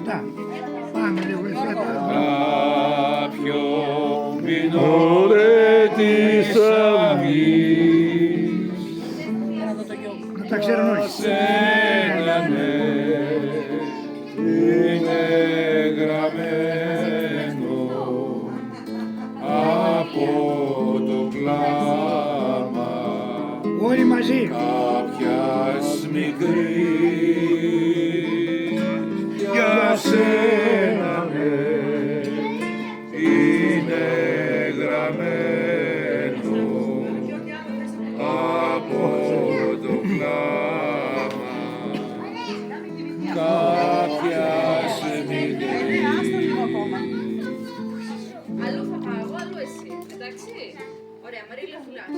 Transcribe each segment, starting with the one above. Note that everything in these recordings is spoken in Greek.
μετά. Πάμε λίγο μετά. Κάποιο μηνόρε της αυγής Να τα ξέρουν όλοι. σένανε είναι γραμμένο από το κλάμα Όλοι μαζί. κάποιας μικρής για σένα είναι γραμμένο από το κλάμα κάποιας μικρής. Αλλού θα πάω εγώ, αλλού εσύ. Εντάξει. Ωραία, Μαρίλα φουλάς.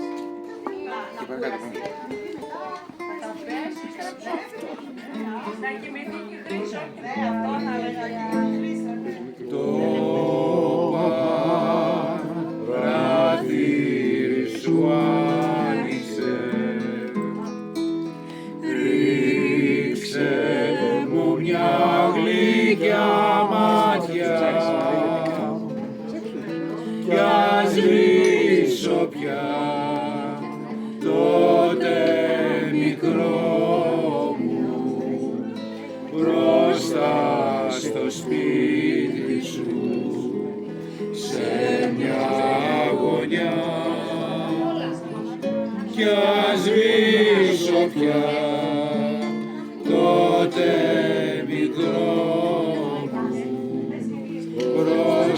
Να κοιμηθεί και Χρήστο. Αυτό θα έλεγα. Το παράθυρι σου άνοιξε, ρίξε μου μια γλυκιά μάτια κι ας σβήσω πια τότε μικρό μου μπροστά στο σπίτι σου σε μια γωνιά κι ας σβήσω πια τότε μικρό μου μπροστά